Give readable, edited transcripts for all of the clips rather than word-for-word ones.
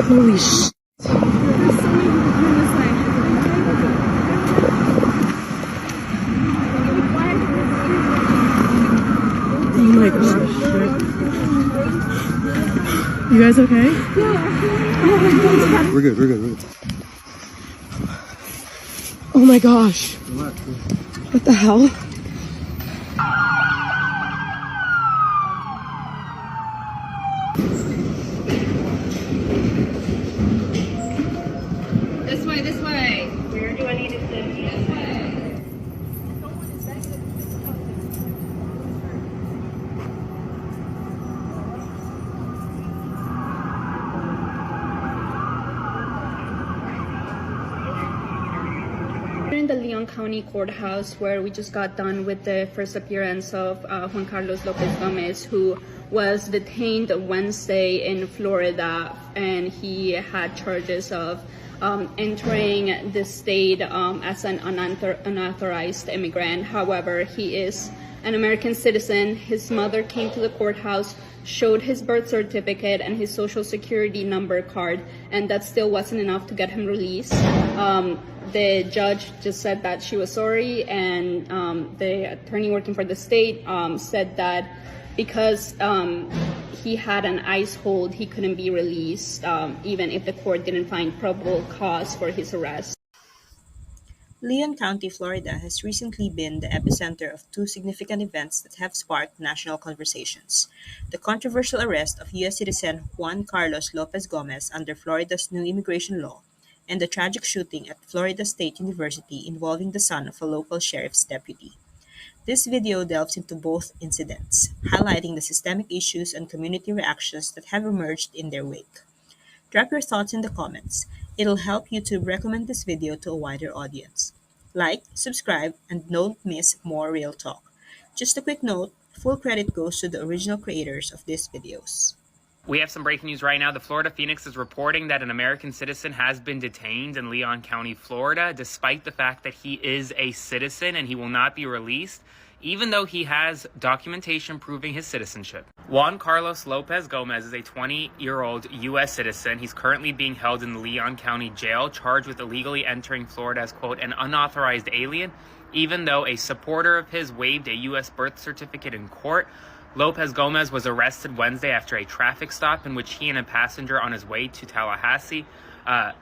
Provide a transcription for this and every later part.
Holy sh! Oh my gosh. You guys okay? We're good. Oh my gosh. What the hell? This way. Where do I need to sit? This way. We're in the Leon County Courthouse where we just got done with the first appearance of Juan Carlos Lopez-Gomez, who was detained Wednesday in Florida, and he had charges of entering the state as an unauthorized immigrant. However, he is an American citizen. His mother came to the courthouse, showed his birth certificate and his social security number card, and that still wasn't enough to get him released. The judge just said that she was sorry, and the attorney working for the state said that because he had an ICE hold, he couldn't be released, even if the court didn't find probable cause for his arrest. Leon County, Florida has recently been the epicenter of two significant events that have sparked national conversations: the controversial arrest of U.S. citizen Juan Carlos Lopez-Gomez under Florida's new immigration law, and the tragic shooting at Florida State University involving the son of a local sheriff's deputy. This video delves into both incidents, highlighting the systemic issues and community reactions that have emerged in their wake. Drop your thoughts in the comments. It'll help YouTube recommend this video to a wider audience. Like, subscribe, and don't miss more real talk. Just a quick note, full credit goes to the original creators of these videos. We have some breaking news right now. The Florida Phoenix is reporting that an American citizen has been detained in Leon County, Florida, despite the fact that he is a citizen and he will not be released, even though he has documentation proving his citizenship. Juan Carlos Lopez-Gomez is a 20-year-old U.S. citizen. He's currently being held in the Leon County Jail, charged with illegally entering Florida as, quote, an unauthorized alien, even though a supporter of his waived a U.S. birth certificate in court. Lopez-Gomez was arrested Wednesday after a traffic stop in which he and a passenger on his way to Tallahassee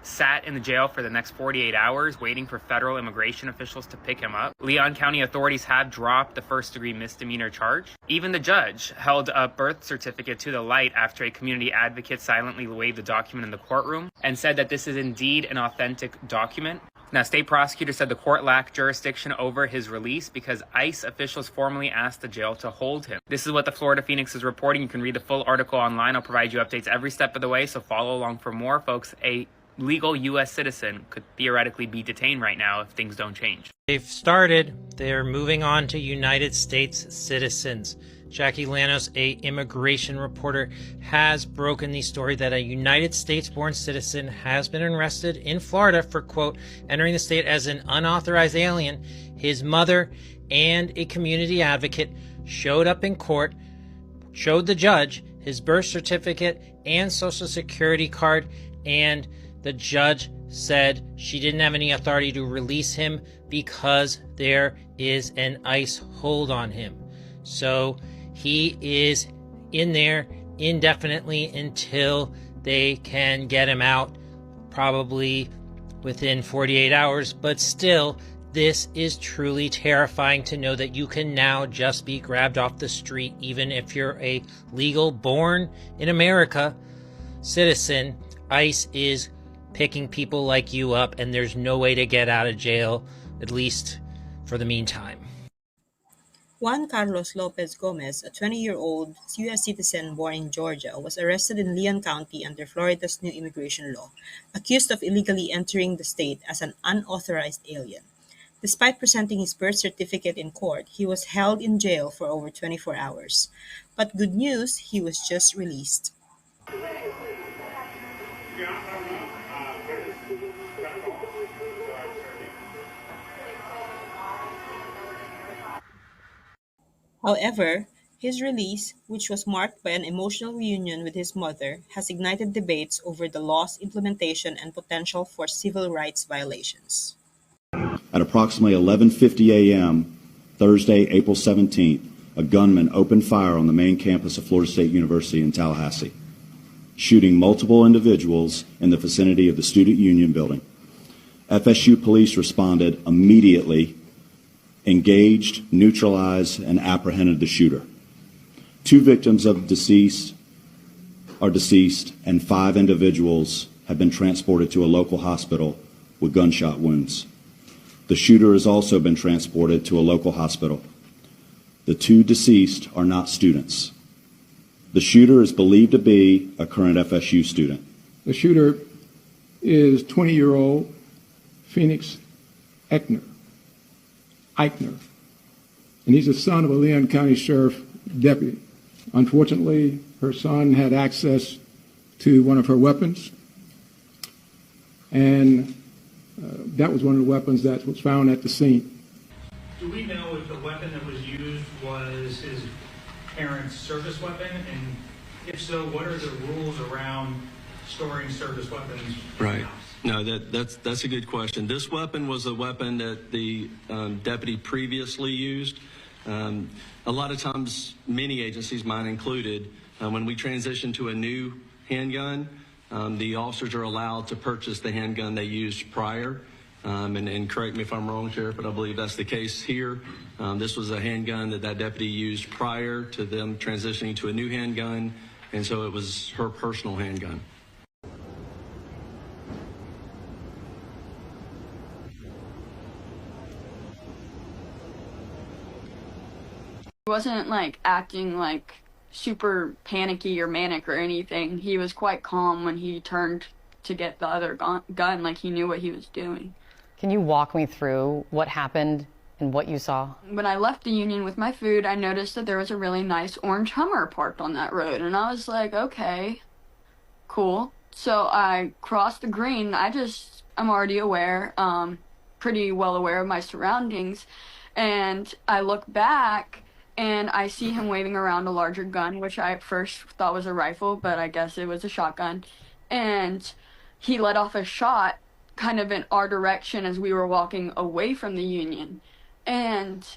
sat in the jail for the next 48 hours, waiting for federal immigration officials to pick him up. Leon County authorities have dropped the first-degree misdemeanor charge. Even the judge held a birth certificate to the light after a community advocate silently waived the document in the courtroom and said that this is indeed an authentic document. Now, state prosecutors said the court lacked jurisdiction over his release because ICE officials formally asked the jail to hold him. This is what the Florida Phoenix is reporting. You can read the full article online. I'll provide you updates every step of the way, so follow along for more. Folks, a legal U.S. citizen could theoretically be detained right now if things don't change. They've started. They're moving on to United States citizens. Jackie Lanos, a immigration reporter, has broken the story that a United States-born citizen has been arrested in Florida for, quote, entering the state as an unauthorized alien. His mother and a community advocate showed up in court, showed the judge his birth certificate and social security card, and the judge said she didn't have any authority to release him because there is an ICE hold on him. So he is in there indefinitely until they can get him out, probably within 48 hours. But still, this is truly terrifying to know that you can now just be grabbed off the street, even if you're a legal, born in America citizen. ICE is picking people like you up, and there's no way to get out of jail, at least for the meantime. Juan Carlos Lopez-Gomez, a 20-year-old U.S. citizen born in Georgia, was arrested in Leon County under Florida's new immigration law, accused of illegally entering the state as an unauthorized alien. Despite presenting his birth certificate in court, he was held in jail for over 24 hours. But good news, he was just released. However, His release, which was marked by an emotional reunion with his mother, has ignited debates over the law's implementation and potential for civil rights violations. At approximately 11:50 a.m. Thursday, April 17th, a gunman opened fire on the main campus of Florida State University in Tallahassee, shooting multiple individuals in the vicinity of the Student Union building. FSU police responded immediately, engaged, neutralized, and apprehended the shooter. 2 victims of deceased are deceased, and 5 individuals have been transported to a local hospital with gunshot wounds. The shooter has also been transported to a local hospital. The 2 deceased are not students. The shooter is believed to be a current FSU student. The shooter is 20-year-old Phoenix Eichner, and he's the son of a Leon County Sheriff deputy. Unfortunately, her son had access to one of her weapons, and that was one of the weapons that was found at the scene. Do we know if the weapon that was used was his parents' service weapon? And if so, what are the rules around storing service weapons? Right. No, that's a good question. This weapon was a weapon that the deputy previously used. A lot of times, many agencies, mine included, when we transition to a new handgun, the officers are allowed to purchase the handgun they used prior. And correct me if I'm wrong, Sheriff, but I believe that's the case here. This was a handgun that deputy used prior to them transitioning to a new handgun, and so it was her personal handgun. He wasn't like acting like super panicky or manic or anything. He was quite calm when he turned to get the other gun, like he knew what he was doing. Can you walk me through what happened and what you saw? When I left the Union with my food, I noticed that there was a really nice orange Hummer parked on that road, and I was like, okay, cool. So I crossed the green. I'm already aware, pretty well aware of my surroundings, and I look back and I see him waving around a larger gun, which I at first thought was a rifle, but I guess it was a shotgun. And he let off a shot kind of in our direction as we were walking away from the Union. And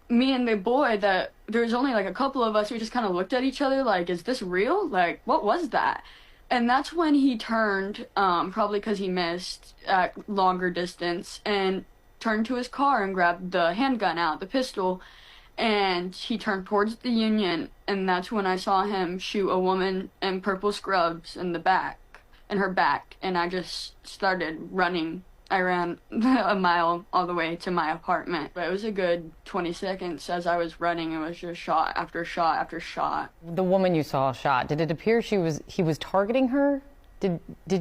me and the boy, there was only like a couple of us, we just kind of looked at each other like, is this real? Like, what was that? And that's when he turned, probably because he missed at longer distance, and turned to his car and grabbed the handgun out, the pistol, and he turned towards the Union, and that's when I saw him shoot a woman in purple scrubs in her back, and I just started running. I ran a mile all the way to my apartment, but it was a good 20 seconds as I was running. It was just shot after shot after shot. The woman you saw shot, did it appear he was targeting her? Did you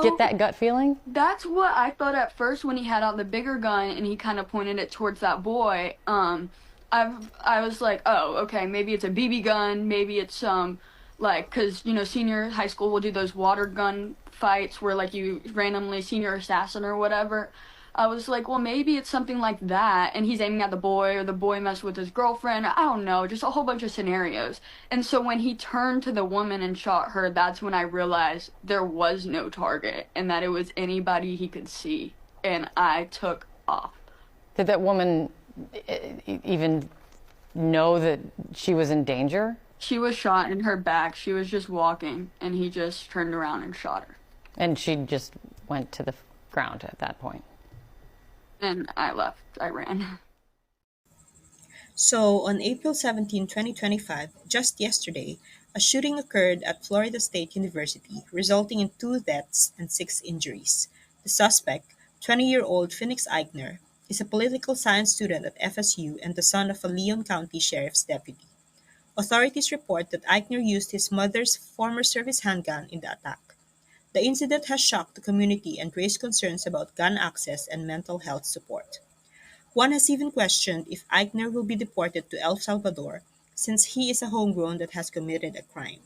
get that gut feeling? That's what I thought at first when he had out the bigger gun and he kind of pointed it towards that boy. I was like, oh, okay, maybe it's a BB gun, maybe it's because senior high school will do those water gun fights where like you randomly senior assassin or whatever. I was like, well, maybe it's something like that, and he's aiming at the boy, or the boy messed with his girlfriend. I don't know, just a whole bunch of scenarios. And so when he turned to the woman and shot her, that's when I realized there was no target, and that it was anybody he could see, and I took off. Did that woman even know that she was in danger? She was shot in her back. She was just walking, and he just turned around and shot her. And she just went to the ground at that point? And I left. I ran. So, on April 17, 2025, just yesterday, a shooting occurred at Florida State University, resulting in 2 deaths and 6 injuries. The suspect, 20-year-old Phoenix Eichner, is a political science student at FSU and the son of a Leon County Sheriff's deputy. Authorities report that Eichner used his mother's former service handgun in the attack. The incident has shocked the community and raised concerns about gun access and mental health support. One has even questioned if Eichner will be deported to El Salvador, since he is a homegrown that has committed a crime.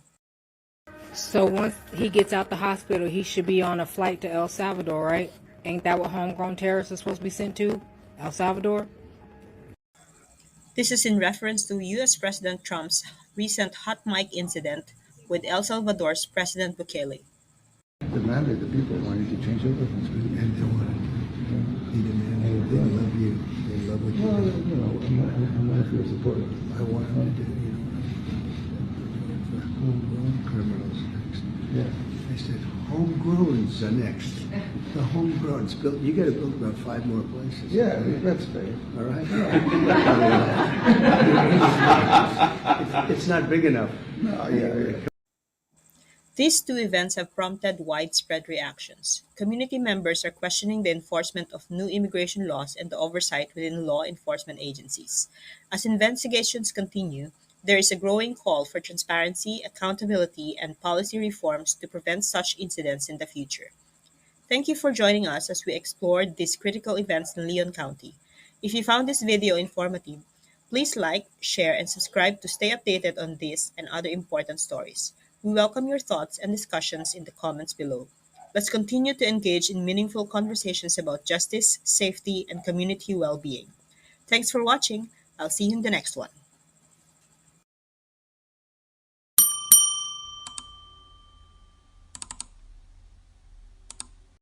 So once he gets out the hospital, he should be on a flight to El Salvador, right? Ain't that what homegrown terrorists are supposed to be sent to? El Salvador? This is in reference to U.S. President Trump's recent hot mic incident with El Salvador's President Bukele. Demanded the people wanted to change over, and they wanted to. He demanded they love you, they love what you do. You know, I'm not your supporter. I want him to do, for homegrown criminals next. Yeah. They said homegrown's the next. The homegrown's built. You got to build about 5 more places. Yeah, that's fair. All right. It's not big enough. No, yeah. These two events have prompted widespread reactions. Community members are questioning the enforcement of new immigration laws and the oversight within law enforcement agencies. As investigations continue, there is a growing call for transparency, accountability, and policy reforms to prevent such incidents in the future. Thank you for joining us as we explored these critical events in Leon County. If you found this video informative, please like, share, and subscribe to stay updated on this and other important stories. We welcome your thoughts and discussions in the comments below. Let's continue to engage in meaningful conversations about justice, safety, and community well-being. Thanks for watching. I'll see you in the next one.